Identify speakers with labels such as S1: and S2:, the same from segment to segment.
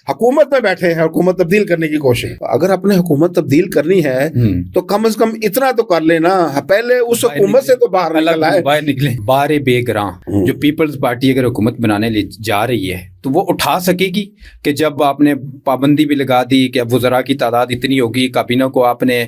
S1: حکومت میں بیٹھے ہیں, حکومت تبدیل کرنے کی کوشش. اگر اپنے حکومت تبدیل کرنی ہے تو کم از کم اتنا تو کر لینا, پہلے اس حکومت سے تو باہر
S2: نکلے. بارے بے گراں جو پیپلز پارٹی اگر حکومت بنانے لے جا رہی ہے تو وہ اٹھا سکے گی کہ جب آپ نے پابندی بھی لگا دی کہ اب وزراء کی تعداد اتنی ہوگی, کابینہ کو آپ نے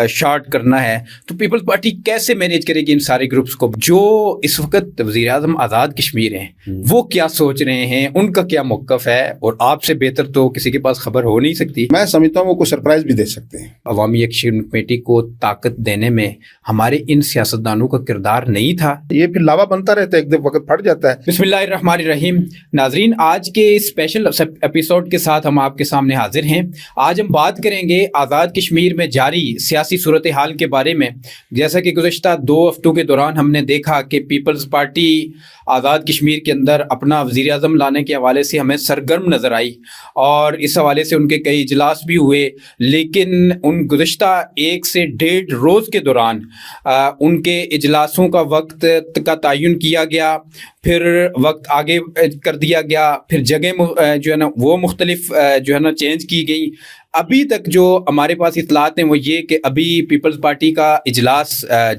S2: شارٹ کرنا ہے, تو پیپلز پارٹی کیسے مینیج کرے گی ان سارے گروپس کو؟ جو اس وقت وزیر اعظم آزاد کشمیر ہیں وہ کیا سوچ رہے ہیں, ان کا کیا موقف ہے, اور آپ سے بہتر تو کسی کے پاس خبر ہو نہیں سکتی.
S1: میں سمجھتا ہوں وہ کوئی سرپرائز بھی دے سکتے ہیں.
S2: عوامی ایکشن کمیٹی کو طاقت دینے میں ہمارے ان سیاستدانوں کا کردار نہیں تھا.
S1: یہ پھر لاوا بنتا رہتا ہے, ایک دن وقت پھٹ جاتا ہے.
S2: بسم اللہ الرحمن الرحیم. ناظرین, آج کے اسپیشل ایپیسوڈ کے ساتھ ہم آپ کے سامنے حاضر ہیں. آج ہم بات کریں گے آزاد کشمیر میں جاری سیاسی صورتحال کے بارے میں. جیسا کہ گزشتہ 2 ہفتوں کے دوران ہم نے دیکھا کہ پیپلز پارٹی آزاد کشمیر کے اندر اپنا وزیر اعظم لانے کے حوالے سے ہمیں سرگرم نظر آئی, اور اس حوالے سے ان کے کئی اجلاس بھی ہوئے, لیکن ان گزشتہ 1 سے 1.5 روز کے دوران ان کے اجلاسوں کا وقت کا تعین کیا گیا, پھر وقت آگے کر دیا گیا, پھر جگہ جو ہے نا وہ مختلف جو ہے نا چینج کی گئی. ابھی تک جو ہمارے پاس اطلاعات ہیں وہ یہ کہ ابھی پیپلز پارٹی کا اجلاس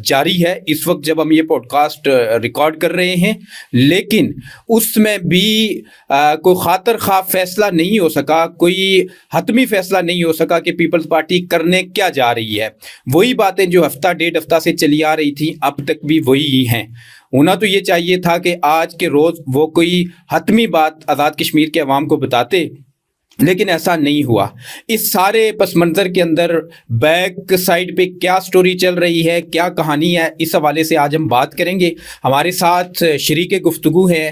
S2: جاری ہے اس وقت جب ہم یہ پوڈ کاسٹ ریکارڈ کر رہے ہیں, لیکن اس میں بھی کوئی خاطر خواہ فیصلہ نہیں ہو سکا, کوئی حتمی فیصلہ نہیں ہو سکا کہ پیپلز پارٹی کرنے کیا جا رہی ہے. وہی باتیں جو ہفتہ 1.5 ہفتہ سے چلی آ رہی تھیں اب تک بھی وہی ہیں. ہونا تو یہ چاہیے تھا کہ آج کے روز وہ کوئی حتمی بات آزاد کشمیر کے عوام کو بتاتے, لیکن ایسا نہیں ہوا. اس سارے پس منظر کے اندر بیک سائڈ پہ کیا سٹوری چل رہی ہے, کیا کہانی ہے, اس حوالے سے آج ہم بات کریں گے. ہمارے ساتھ شریک گفتگو ہے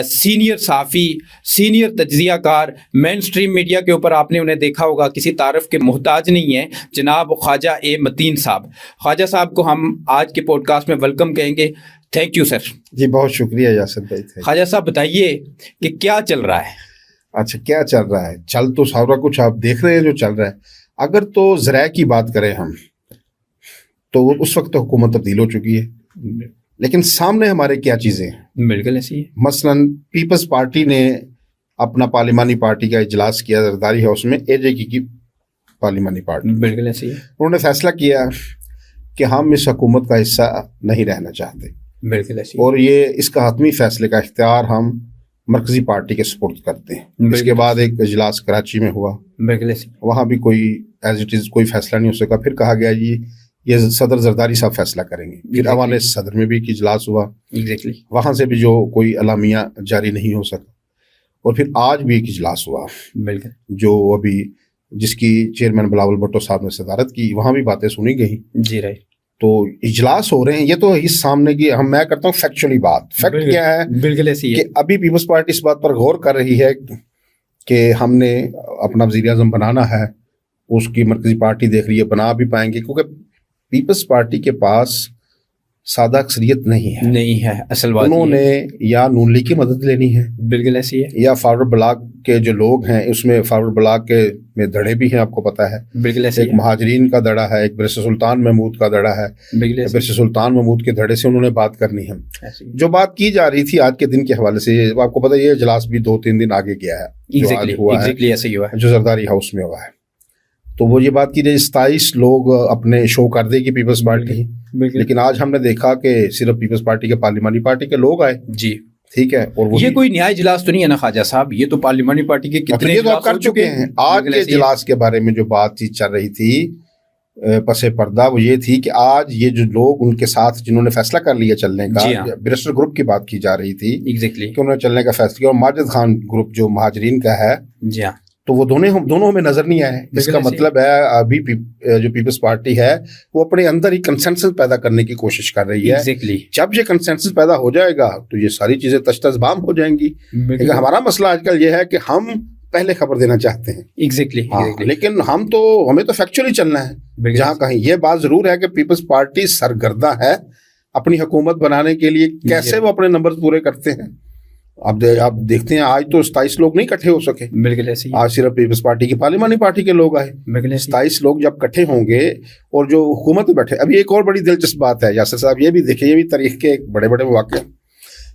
S2: سینئر صحافی, سینئر تجزیہ کار, مین سٹریم میڈیا کے اوپر آپ نے انہیں دیکھا ہوگا, کسی تعارف کے محتاج نہیں ہیں, جناب خواجہ اے متین صاحب. خواجہ صاحب کو ہم آج کے پوڈ کاسٹ میں ویلکم کہیں گے. Thank you sir.
S1: جی بہت شکریہ یاسر بھائی.
S2: خواجہ صاحب بتائیے کہ کیا چل رہا ہے؟
S1: اچھا کیا چل رہا ہے؟ چل تو سارا کچھ آپ دیکھ رہے ہیں جو چل رہا ہے. اگر تو ذرائع کی بات کریں ہم تو اس وقت تو حکومت تبدیل ہو چکی ہے, لیکن سامنے ہمارے کیا چیزیں ہیں؟
S2: بالکل ایسی ہے.
S1: مثلاً پیپلز پارٹی نے اپنا پارلیمانی پارٹی کا اجلاس کیا زرداری ہاؤس میں, اے جے کی پارلیمانی پارٹی.
S2: بالکل ایسی ہے.
S1: انہوں نے فیصلہ کیا کہ ہم اس حکومت کا حصہ نہیں رہنا چاہتے.
S2: بالکل ایسی.
S1: اور یہ اس کا حتمی فیصلے کا اختیار ہم مرکزی پارٹی کے سپرد کرتے ہیں. اس کے بعد ایک اجلاس کراچی میں ہوا, وہاں بھی کوئی ایز اٹ از کوئی فیصلہ نہیں ہو سکا. پھر کہا گیا جی یہ صدر زرداری صاحب فیصلہ کریں گے. پھر اوان صدر میں بھی ایک اجلاس ہوا, وہاں سے بھی جو کوئی اعلامیہ جاری نہیں ہو سکا. اور پھر آج بھی ایک اجلاس ہوا جو ابھی جس کی چیئرمین بلاول بھٹو صاحب نے صدارت کی, وہاں بھی باتیں سنی گئی.
S2: جی رائٹ.
S1: تو اجلاس ہو رہے ہیں. یہ تو اس سامنے کی میں کرتا ہوں فیکچولی بات. فیکٹ کیا ہے؟
S2: بالکل ایسی ہے
S1: کہ ابھی پیپلز پارٹی اس بات پر غور کر رہی ہے کہ ہم نے اپنا وزیر اعظم بنانا ہے. اس کی مرکزی پارٹی دیکھ رہی ہے بنا بھی پائیں گے, کیونکہ پیپلز پارٹی کے پاس سادہ اکثریت نہیں ہے. اصل بات انہوں نے یا نون لیگ کی مدد لینی ہے,
S2: بالکل ایسی ہے, یا
S1: فارورڈ بلاک کے جو لوگ ہیں اس میں فارورڈ بلاک کے میں دھڑے بھی ہیں, آپ کو پتا ہے.
S2: بالکل ایسی.
S1: ایک مہاجرین کا دھڑا ہے, ایک برسر سلطان محمود کا دھڑا ہے. برسر سلطان محمود کے دھڑے سے انہوں نے بات کرنی ہے. جو بات کی جا رہی تھی آج کے دن کے حوالے سے, آپ کو پتا ہے یہ اجلاس بھی 2-3 دن آگے گیا ہے, جو زرداری ہاؤس میں ہوا ہے. تو وہ یہ بات کی جائے 27 لوگ اپنے شو کر دے گی پیپلز پارٹی, لیکن آج ہم نے دیکھا کہ صرف پیپلز پارٹی کے پارلیمانی پارٹی کے لوگ آئے.
S2: جی
S1: ٹھیک ہے. اور
S2: یہ کوئی نیا اجلاس تو نہیں ہے نا خواجہ صاحب, یہ تو پارلیمانی پارٹی کے کتنے
S1: اجلاس کر چکے ہیں. آج کے اجلاس کے بارے میں جو بات چیت چل رہی تھی پس پردہ وہ یہ تھی کہ آج یہ جو لوگ ان کے ساتھ جنہوں نے فیصلہ کر لیا چلنے کا, برسٹر گروپ کی بات کی جا رہی تھی کہ انہوں نے چلنے کا فیصلہ کیا, اور ماجد خان گروپ جو مہاجرین کا ہے,
S2: جی ہاں,
S1: تو وہ دونوں ہمیں نظر نہیں آئے. اس کا مطلب ہے ابھی جو پیپلز پارٹی ہے وہ اپنے اندر ہی کنسنسس پیدا کرنے کی کوشش کر رہی ہے. جب یہ کنسنسس پیدا ہو جائے گا تو یہ ساری چیزیں تشتز بام ہو جائیں گی. لیکن ہمارا مسئلہ آج کل یہ ہے کہ ہم پہلے خبر دینا چاہتے ہیں. لیکن ہمیں تو فیکچولی چلنا ہے. جہاں کہیں یہ بات ضرور ہے کہ پیپلز پارٹی سرگرداں ہے اپنی حکومت بنانے کے لیے. کیسے وہ اپنے نمبر پورے کرتے ہیں آپ دیکھتے ہیں. آج تو 27 لوگ نہیں اکٹھے ہو سکے.
S2: بالکل ایسی.
S1: آج صرف پیپلز پارٹی کی پارلیمانی پارٹی کے لوگ آئے. 27 لوگ جب اکٹھے ہوں گے اور جو حکومت میں بیٹھے. ابھی ایک اور بڑی دلچسپ بات ہے یاسر صاحب, یہ بھی دیکھیں, یہ بھی تاریخ کے ایک بڑے بڑے واقعے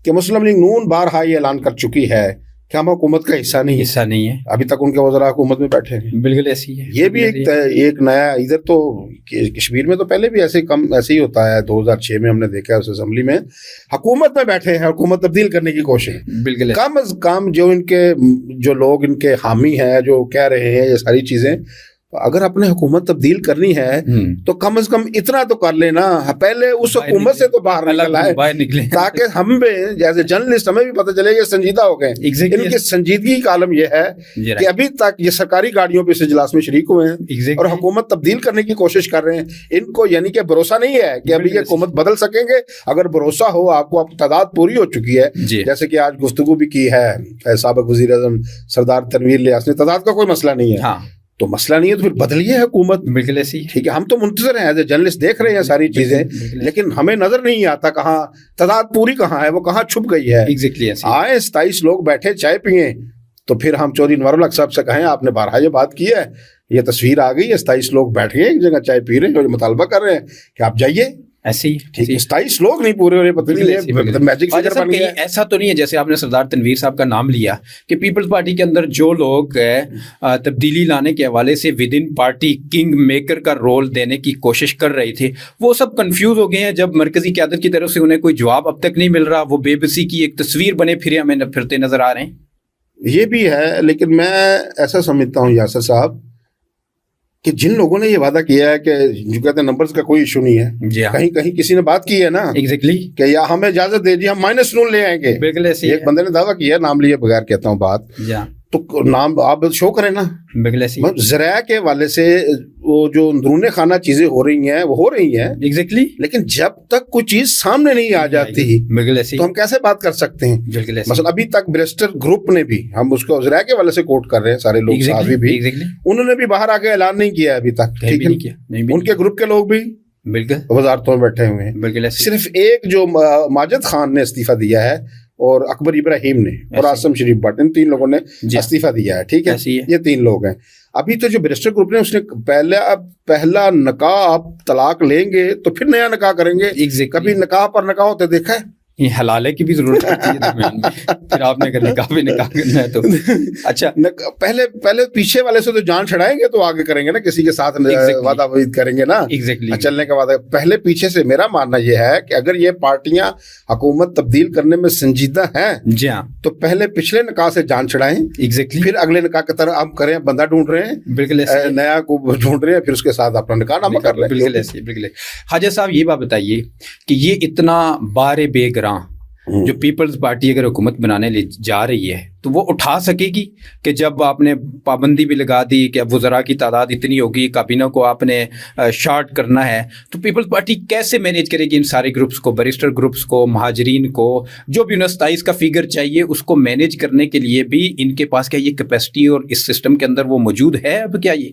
S1: کہ مسلم لیگ نون بارہا یہ اعلان کر چکی ہے کہ ہم حکومت کا حصہ نہیں
S2: ہے.
S1: ابھی تک ان کے وزراء حکومت میں بیٹھے ہیں.
S2: بالکل ایسی ہے.
S1: یہ بھی ایک نیا ادھر تو کشمیر میں تو پہلے بھی ایسے ہی ہوتا ہے. 2006 میں ہم نے دیکھا اس اسمبلی میں حکومت میں بیٹھے ہیں, حکومت تبدیل کرنے کی کوشش.
S2: بالکل
S1: کم از کم جو لوگ ان کے حامی ہیں جو کہہ رہے ہیں یہ ساری چیزیں, اگر اپنے حکومت تبدیل کرنی ہے تو کم از کم اتنا تو کر لینا, پہلے اس حکومت سے تو باہر نکلے تاکہ ہم بھی جیسے جرنلسٹ ہمیں بھی پتہ چلے یہ سنجیدہ ہو گئے. ان کی سنجیدگی کا عالم یہ ہے کہ ابھی تک یہ سرکاری گاڑیوں پہ اس اجلاس میں شریک ہوئے ہیں اور حکومت تبدیل کرنے کی کوشش کر رہے ہیں. ان کو یعنی کہ بھروسہ نہیں ہے کہ ابھی یہ حکومت بدل سکیں گے. اگر بھروسہ ہو, آپ کو تعداد پوری ہو چکی ہے, جیسے کہ آج گفتگو بھی کی ہے سابق وزیر اعظم سردار تنویر الیاس نے, تعداد کا کوئی مسئلہ نہیں ہے تو مسئلہ نہیں ہے تو پھر بدلیے حکومت.
S2: بالکل ایسی
S1: ٹھیک ہے, ہم تو منتظر ہیں ایز اے جرنلسٹ, دیکھ رہے ہیں ساری چیزیں, لیکن ہمیں نظر نہیں آتا کہاں تعداد پوری کہاں ہے, وہ کہاں چھپ گئی ہے. آئے 27 لوگ بیٹھے چائے پیئیں تو پھر ہم چودھری انوار الحق صاحب سے کہیں آپ نے بارہا یہ بات کی ہے, یہ تصویر آ گئی ہے, 27 لوگ بیٹھ گئے ایک جگہ چائے پی رہے ہیں, جو مطالبہ کر رہے ہیں کہ آپ جائیے.
S2: ایسی
S1: 27 لوگ نہیں پورے ہو رہے.
S2: ایسا تو نہیں ہے جیسے آپ نے سردار تنویر صاحب کا نام لیا کہ پیپلز پارٹی کے اندر جو لوگ تبدیلی لانے کے حوالے سے with in party king maker کا رول دینے کی کوشش کر رہے تھے, وہ سب کنفیوز ہو گئے ہیں جب مرکزی قیادت کی طرف سے انہیں کوئی جواب اب تک نہیں مل رہا. وہ بے بسی کی ایک تصویر بنے پھرے ہمیں پھرتے نظر آ رہے ہیں.
S1: یہ بھی ہے, لیکن میں ایسا سمجھتا ہوں یاسر صاحب کہ جن لوگوں نے یہ وعدہ کیا ہے کہ جو کہتے ہیں نمبرز کا کوئی ایشو نہیں ہے, کہیں کسی نے بات کی ہے نا کہ یا ہمیں اجازت دے دی ہم -9 لے آئیں گے. ایک بندے نے دعویٰ کیا, نام لیے بغیر کہتا ہوں بات, تو نام آپ شو کریں نا. ذرائع کے والے سے وہ جو اندرون خانہ چیزیں ہو رہی ہیں وہ ہو رہی ہیں لیکن جب تک کوئی چیز سامنے نہیں آ جاتی تو ہم کیسے بات کر سکتے ہیں. مثلا ابھی تک بریسٹر گروپ نے بھی, ہم اس کو ذرائع کے والے سے کوٹ کر رہے ہیں سارے لوگ صحافی بھی, انہوں نے بھی باہر آ کے اعلان نہیں کیا ابھی تک. ان کے گروپ کے لوگ بھی وزارتوں میں بیٹھے ہوئے ہیں. صرف ایک جو ماجد خان نے استعفیٰ دیا ہے اور اکبر ابراہیم نے اور آسم شریف بٹ, ان 3 لوگوں نے استعفیٰ دیا ہے. ٹھیک ہے, یہ 3 لوگ ہیں. ابھی تو جو بیرسٹر گروپ نے اس نے پہلا نکاح آپ طلاق لیں گے تو پھر نیا نکاح کریں گے. کبھی نکاح پر نکاح ہوتے دیکھا ہے؟
S2: یہ حلالے کی بھی ضرورت ہوتی ہے پھر آپ نے اگر نکاح پہ نکاح کرنا ہے تو اچھا
S1: پہلے پیچھے والے سے تو جان چھڑائیں گے تو آگے کریں گے نا, کسی کے ساتھ وعدہ وعید کریں گے نا چلنے کا وعدہ. پہلے پیچھے سے میرا ماننا یہ ہے کہ اگر یہ پارٹیاں حکومت تبدیل کرنے میں سنجیدہ ہیں تو پہلے پچھلے نکاح سے جان چھڑائیں, پھر اگلے نکاح کی طرح ہم کریں, بندہ ڈھونڈ رہے ہیں نیا کو ڈھونڈ رہے ہیں, پھر اس کے ساتھ اپنا نکاح نامہ کر لیں.
S2: بالکل ایسے. بالکل. خواجہ صاحب یہ بات بتائیے کہ یہ اتنا بار بے جو پیپلز پارٹی اگر حکومت بنانے لے جا رہی ہے تو وہ اٹھا سکے گی کہ جب آپ نے پابندی بھی لگا دی کہ اب وزراء کی تعداد اتنی ہوگی, کابینہ کو آپ نے شارٹ کرنا ہے, تو پیپلز پارٹی کیسے مینیج کرے گی ان سارے گروپس کو, بیرسٹر گروپس کو, مہاجرین کو, جو بھی 27 کا فگر چاہیے اس کو مینیج کرنے کے لیے بھی ان کے پاس کیا یہ کیپیسٹی اور اس سسٹم کے اندر وہ موجود ہے اب کیا؟ یہ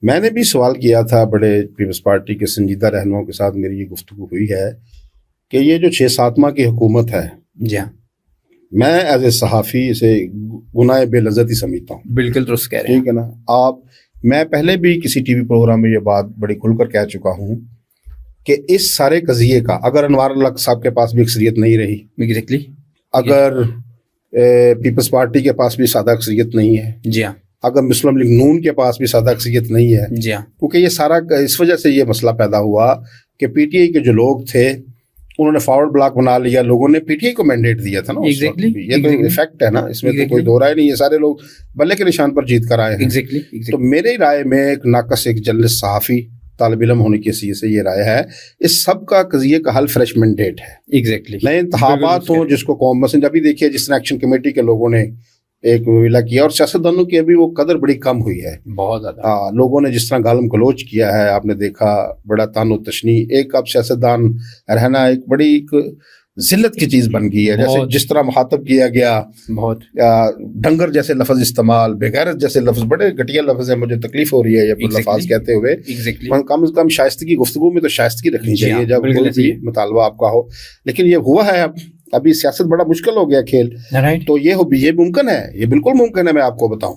S1: میں نے بھی سوال کیا تھا, بڑے پیپلز پارٹی کے سنجیدہ رہنماؤں کے ساتھ میری یہ گفتگو ہوئی ہے کہ یہ جو 6-7 ماہ کی حکومت ہے, میں ایز اے صحافی اسے گناہ بے لذتی سمجھتا ہوں.
S2: بالکل درست کہہ رہے ہیں.
S1: ٹھیک ہے نا. میں پہلے بھی کسی ٹی وی پروگرام میں یہ بات بڑی کھل کر کہہ چکا ہوں کہ اس سارے قضیے کا اگر انوار الحق صاحب کے پاس بھی اکثریت نہیں رہی, اگر پیپلز پارٹی کے پاس بھی سادہ اکثریت نہیں ہے, اگر مسلم لیگ نون کے پاس بھی سادہ اکثریت نہیں ہے, کیونکہ یہ سارا اس وجہ سے یہ مسئلہ پیدا ہوا کہ پی ٹی آئی کے جو لوگ تھے انہوں نے فارورڈ بلاک بنا لیا, لوگوں نے پی ٹی آئی کو مینڈیٹ دیا تھا نا. یہ تو ایفیکٹ ہے نا, اس میں تو کوئی دو رائے نہیں, یہ سارے لوگ بلے کے نشان پر جیت کر آئے ہیں. تو میرے رائے میں ایک ناقص ایک جرنلسٹ صحافی طالب علم ہونے کی حیثیت سے یہ رائے ہے, اس سب کا قضیے کا حل فریش مینڈیٹ ہے. نئے انتخابات ہوں جس کو قوم مثلا ابھی دیکھیے جس طرح ایکشن کمیٹی کے لوگوں نے ایک ویلا کیا, اور سیاستدانوں کی ابھی وہ قدر بڑی کم ہوئی ہے
S2: بہت زیادہ.
S1: لوگوں نے جس طرح گالم گلوچ کیا ہے, آپ نے دیکھا بڑا تان و تشنی, ایک اب سیاستدان رہنا ایک بڑی ایک ذلت کی چیز بن گئی ہے. جیسے جس طرح مخاطب کیا گیا,
S2: بہت
S1: ڈنگر جیسے لفظ استعمال, بغیرت جیسے لفظ, بڑے گھٹیا لفظ ہیں, مجھے تکلیف ہو رہی ہے یہ لفظ کہتے ہوئے. کم از کم شائستگی گفتگو میں تو شائستگی رکھنی چاہیے جب کوئی مطالبہ آپ کا ہو. لیکن یہ ہوا ہے ابھی سیاست بڑا مشکل ہو گیا کھیل. تو یہ ممکن ہے, یہ بالکل ممکن ہے. میں آپ کو بتاؤں,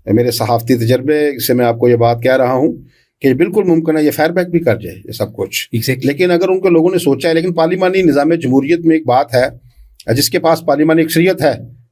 S1: میرے صحافتی تجربے سے میں آپ کو یہ بات کہہ رہا ہوں کہ یہ بالکل ممکن ہے, یہ فائر بیک بھی کر جائے یہ سب کچھ. لیکن اگر ان کے لوگوں نے سوچا ہے, لیکن پارلیمانی نظام جمہوریت میں ایک بات ہے, جس کے پاس پارلیمانی اکثریت ہے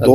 S1: 2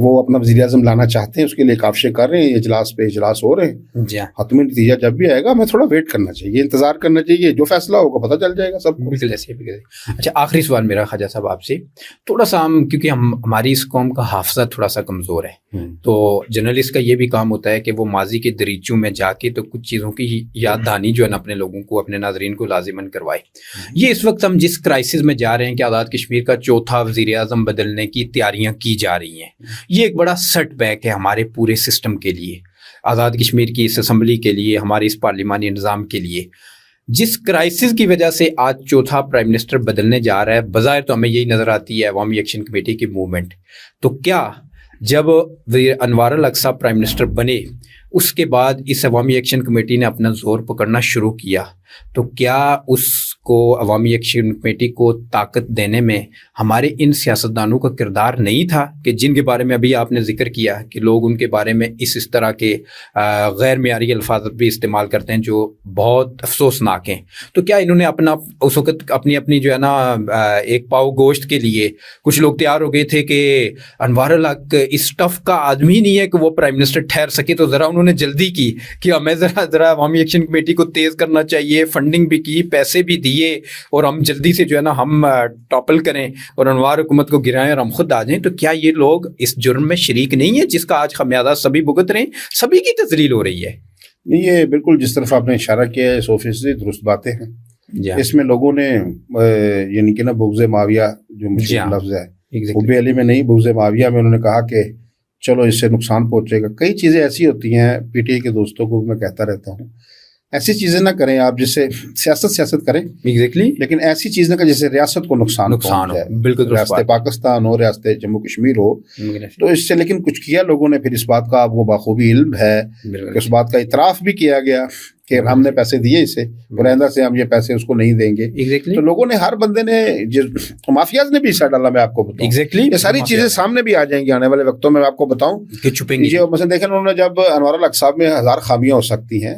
S1: وہ اپنا وزیر اعظم لانا چاہتے ہیں, اس کے لیے کاوشیں کر رہے ہیں, اجلاس پہ اجلاس ہو رہے ہیں.
S2: جی ہاں
S1: حتمی نتیجہ جب بھی آئے گا ہمیں تھوڑا ویٹ کرنا چاہیے, انتظار کرنا چاہیے, جو فیصلہ ہوگا پتہ چل جائے گا سب کو.
S2: بالکل ایسے بالکل. اچھا آخری سوال میرا خواجہ صاحب آپ سے, تھوڑا سا کیونکہ ہماری اس قوم کا حافظہ تھوڑا سا کمزور ہے, تو جرنلسٹ کا یہ بھی کام ہوتا ہے کہ وہ ماضی کے دریچوں میں جا کے تو کچھ چیزوں کی یاد دہانی جو ہے نا اپنے لوگوں کو, اپنے ناظرین کو لازماً کروائے. یہ اس وقت ہم جس کرائسس میں جا رہے ہیں کہ آزاد کشمیر کا چوتھا وزیر اعظم بدلنے کی تیاریاں کی جا رہی ہیں, یہ ایک بڑا سیٹ بیک ہے ہمارے پورے سسٹم کے لیے, آزاد کشمیر کی اس اسمبلی کے لیے, ہمارے اس پارلیمانی نظام کے لیے. جس کرائسس کی وجہ سے آج چوتھا پرائم منسٹر بدلنے جا رہا ہے, بظاہر تو ہمیں یہی نظر آتی ہے عوامی ایکشن کمیٹی کی موومنٹ, تو کیا جب انوار الاقصیٰ پرائم منسٹر بنے اس کے بعد اس عوامی ایکشن کمیٹی نے اپنا زور پکڑنا شروع کیا, تو کیا اس کو عوامی ایکشن کمیٹی کو طاقت دینے میں ہمارے ان سیاستدانوں کا کردار نہیں تھا کہ جن کے بارے میں ابھی آپ نے ذکر کیا کہ لوگ ان کے بارے میں اس طرح کے غیر معیاری الفاظ بھی استعمال کرتے ہیں جو بہت افسوسناک ہیں. تو کیا انہوں نے اپنا اس وقت اپنی جو ہے نا ایک پاؤ گوشت کے لیے کچھ لوگ تیار ہو گئے تھے کہ انوار الحق اس ٹف کا آدمی نہیں ہے کہ وہ پرائم منسٹر ٹھہر سکے, تو ذرا انہوں نے جلدی کی کہ ہمیں ذرا عوامی ایکشن کمیٹی کو تیز کرنا چاہیے, فنڈنگ بھی کی, پیسے بھی دیے, اور ہم جلدی سے جو ہے نا ہم ٹاپل کریں اور انوار حکومت کو گرائیں اور ہم خود آ جائیں. تو کیا یہ لوگ اس جرم میں شریک نہیں ہیں جس کا آج خمیازہ سبھی بھگت رہے ہیں, سبھی کی تذلیل ہو رہی ہے؟
S1: نہیں, یہ بالکل جس طرف آپ نے اشارہ کیا ہے 100% درست باتیں ہیں. اس میں لوگوں نے یعنی کہ نا بغض معاویہ جو مشہور لفظ ہے, حب علی میں نہیں, بغض معاویہ میں انہوں نے کہا کہ چلو اس سے نقصان پہنچے گا. کئی چیزیں ایسی ہوتی ہیں, پی ٹی آئی کے دوستوں کو میں کہتا رہتا ہوں, ایسی چیزیں نہ کریں آپ جس سے سیاست کریں لیکن ایسی چیز نہ کریں جس سے ریاست کو نقصان ہو جائے. بالکل, ریاست پاکستان ہو, ریاست جموں کشمیر ہو, تو اس سے لیکن کچھ کیا لوگوں نے. پھر اس بات کا آپ کو بخوبی علم ہے کہ اس بات کا اعتراف بھی کیا گیا کہ ہم نے پیسے دیے اسے, برآمدہ سے ہم یہ پیسے اس کو نہیں دیں گے. تو لوگوں نے, ہر بندے نے, مافیاز نے بھی حصہ ڈالا. میں آپ کو بتاؤں یہ ساری چیزیں سامنے بھی آ جائیں گی آنے والے وقتوں میں. میں آپ کو بتاؤں کہ چھپیں گی. مثلا دیکھیں انہوں نے جب انوار الحق صاحب میں ہزار خامیاں ہو سکتی ہیں,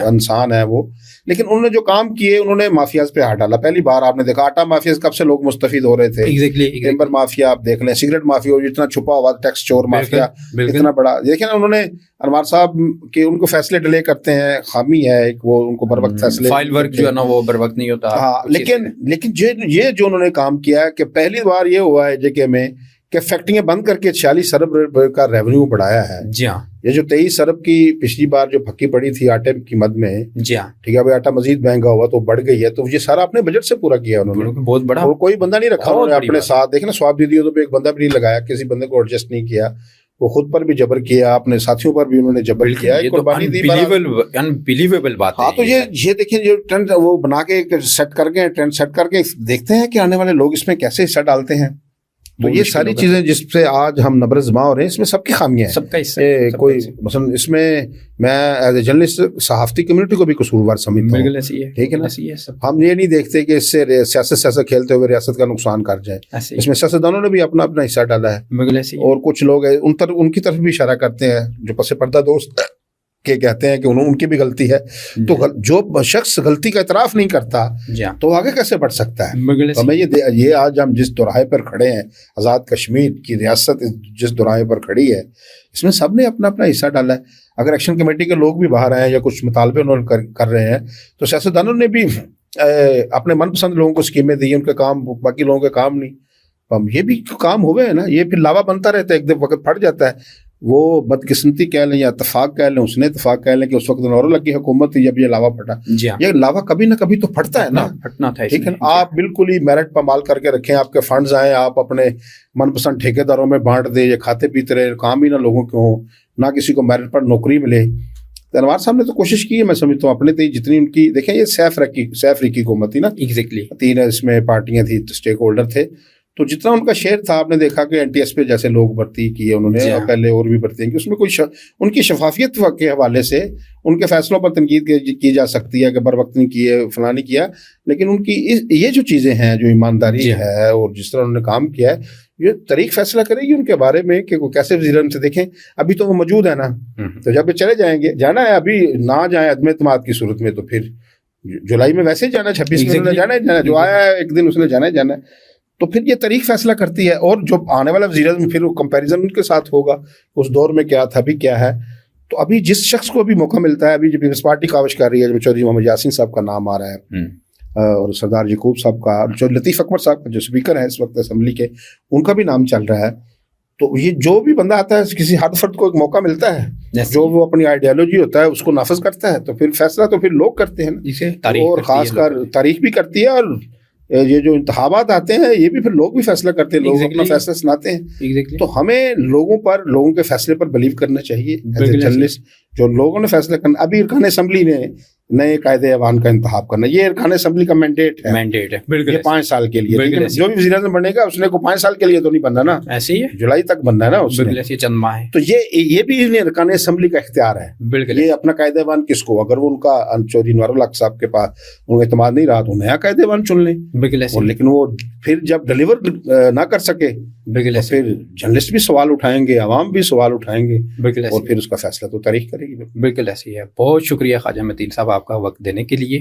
S1: انسان ہے وہ, لیکن انہوں نے جو کام کیے انہوں نے مافیاز پہ ہاتھ ڈالا. پہلی بار آپ نے دیکھا آٹا مافیاز کب سے لوگ مستفید ہو رہے تھے. ٹمبر مافیا آپ دیکھ لیں, سگریٹ مافیا جتنا چھپا ہوا, ٹیکس چور مافیا اتنا بڑا. دیکھیں نا انہوں نے انوار صاحب کے ان کو فیصلے ڈیلے کرتے ہیں, خامی ہے ایک, وہ ان کو بر وقت فیصلے,
S2: فائل ورک جو ہے نا وہ بر وقت نہیں ہوتا.
S1: ہاں, لیکن یہ جو انہوں نے کام کیا کہ پہلی بار یہ ہوا ہے جے کے میں کہ فیکٹریاں بند کر کے 46 ارب کا ریونیو بڑھایا ہے.
S2: جی ہاں,
S1: یہ جو 23 ارب کی پچھلی بار جو پھکی پڑی تھی آٹے کی مد میں,
S2: جی ہاں
S1: ٹھیک ہے, آٹا مزید مہنگا ہوا تو بڑھ گئی ہے, تو یہ سارا اپنے بجٹ سے پورا کیا انہوں نے.
S2: بہت بڑا,
S1: اور کوئی بندہ نہیں رکھا انہوں نے اپنے ساتھ. دیکھیں نا سواب دیدی تو ایک بندہ بھی نہیں لگایا, کسی بندے کو ایڈجسٹ نہیں کیا, وہ خود پر بھی جبر کیا, اپنے ساتھیوں پر بھی انہوں نے جبر کیا, قربانی دی.
S2: انبیلیویبل بات ہے.
S1: ہاں, تو یہ دیکھیں جو ٹرینڈ وہ بنا کے سیٹ کر کے, ٹرینڈ سیٹ کر کے دیکھتے ہیں کہ آنے والے لوگ اس میں کیسے حصہ ڈالتے ہیں. تو یہ ساری چیزیں جس سے آج ہم نبرزما ہو رہے ہیں, اس میں سب کی خامیاں ہیں,
S2: سب کا حصہ.
S1: کوئی مثلا اس میں میں ایز اے جرنلسٹ صحافتی کمیونٹی کو بھی قصوروار سمجھتا ہوں. ٹھیک ہے نا, ہم یہ نہیں دیکھتے کہ اس سے سیاست کھیلتے ہوئے ریاست کا نقصان کر جائے. اس میں سیاستدانوں نے بھی اپنا حصہ ڈالا ہے, اور کچھ لوگ ان کی طرف بھی اشارہ کرتے ہیں جو پس پردہ دوست کہ کہتے ہیں کہ ان کی بھی غلطی ہے. تو جو شخص غلطی کا اعتراف نہیں کرتا تو آگے کیسے بڑھ سکتا ہے. ہمیں یہ آج ہم جس دوراہے پر کھڑے ہیں, آزاد کشمیر کی ریاست جس دوراہے پر کھڑی ہے, اس میں سب نے اپنا حصہ ڈالا ہے. اگر ایکشن کمیٹی کے لوگ بھی باہر آئے یا کچھ مطالبے انہوں نے کر رہے ہیں, تو سیاستدانوں نے بھی اپنے من پسند لوگوں کو اسکیمیں دی, ان کے کام باقی لوگوں کے کام نہیں. یہ بھی کام ہوئے ہیں نا, یہ پھر لاوا بنتا رہتا ہے, ایک دن وقت پھٹ جاتا ہے. وہ بدقسمتی کہہ لیں یا اتفاق کہہ لیں, اس نے اتفاق کہہ لیں کہ اس وقت انوار الحق کی حکومت تھی جب یہ لاوا پھٹا. یہ لاوا کبھی نہ کبھی تو پھٹتا ہے نا,
S2: پھٹنا تھا.
S1: ٹھیک ہے, آپ بالکل ہی میرٹ پر مال کر کے رکھیں, آپ کے فنڈز آئیں, آپ اپنے من پسند ٹھیکیداروں میں بانٹ دیں, یہ کھاتے پیتے رہے, کام ہی نہ لوگوں کے ہوں, نہ کسی کو میرٹ پر نوکری ملے. انوار صاحب نے تو کوشش کی ہے, میں سمجھتا ہوں اپنے تھی جتنی ان کی. دیکھیں یہ سیف ریکی حکومت تھی نا, 3 اس میں پارٹیاں تھیں, اسٹیک ہولڈر تھے, تو جتنا ان کا شیئر تھا آپ نے دیکھا کہ این ٹی ایس پہ جیسے لوگ بھرتی کیے انہوں نے, پہلے اور بھی بھرتی ہیں, کہ اس میں کوئی ان کی شفافیت کے حوالے سے ان کے فیصلوں پر تنقید کی جا سکتی ہے کہ بر وقت نہیں کیے, فلاں نہیں کیا, لیکن ان کی یہ جو چیزیں ہیں, جو ایمانداری ہے اور جس طرح انہوں نے کام کیا ہے, یہ طریق فیصلہ کرے گی ان کے بارے میں کہ وہ کیسے وزیر اعظم سے. دیکھیں ابھی تو وہ موجود ہے نا, تو جب چلے جائیں گے, جانا ہے ابھی نہ جائیں عدم اعتماد کی صورت میں, تو پھر جولائی میں ویسے ہی جانا ہے, 26 میں جانا ہے, جو آیا ہے ایک دن اس نے جانا ہے. تو پھر یہ تاریخ فیصلہ کرتی ہے، اور جو آنے والا وزیر اعظم پھر وہ کمپیریزن ان کے ساتھ ہوگا اس دور میں کیا تھا، ابھی کیا ہے. تو ابھی جس شخص کو بھی موقع ملتا ہے، ابھی جو پیپلز پارٹی کاوش کر رہی ہے، چودھری محمد یاسین صاحب کا نام آ رہا ہے، اور سردار یعقوب صاحب کا، اور جو لطیف اکبر صاحب جو اسپیکر ہیں اس وقت اسمبلی کے، ان کا بھی نام چل رہا ہے. تو یہ جو بھی بندہ آتا ہے، کسی ہر فرد کو ایک موقع ملتا ہے، جو وہ اپنی آئیڈیالوجی ہوتا ہے اس کو نافذ کرتا ہے، تو پھر فیصلہ تو پھر لوگ کرتے ہیں نا، اور خاص کر تاریخ بھی کرتی ہے، اور یہ جو انتخابات آتے ہیں یہ بھی پھر لوگ بھی فیصلہ کرتے ہیں، لوگ اپنا فیصلہ سناتے ہیں. تو ہمیں لوگوں کے فیصلے پر بلیو کرنا چاہیے ایز اے جرنلسٹ. جو لوگوں نے فیصلہ کرنا، ابھی ارکان اسمبلی نے نئے قائد ایوان کا انتخاب کرنا، یہ ارکان اسمبلی کا مینڈیٹ ہے، یہ 5 سال کے لیے. لیکن جو بھی وزیر اعظم بنے گا اس نے کو 5 سال کے لیے تو نہیں بننا نا، ایسے ہی جولائی تک بننا ہے نا اس نے،
S2: چند ماہ ہے.
S1: تو یہ بھی ارکان اسمبلی کا اختیار ہے. یہ اپنا قائد ایوان کس کو، اگر وہ ان کا چودھری انوار الحق صاحب کے پاس ان کو اعتماد نہیں رہا تو نیا قائد ایوان چن لیں. لیکن وہ پھر جب ڈلیور نہ کر سکے تو پھر جرنلسٹ بھی سوال اٹھائیں گے، عوام بھی سوال اٹھائیں گے، اور پھر اس کا فیصلہ تو تاریخ کرے گی.
S2: بالکل ایسی ہے. بہت شکریہ خواجہ متین صاحب آپ کا وقت دینے کے لیے.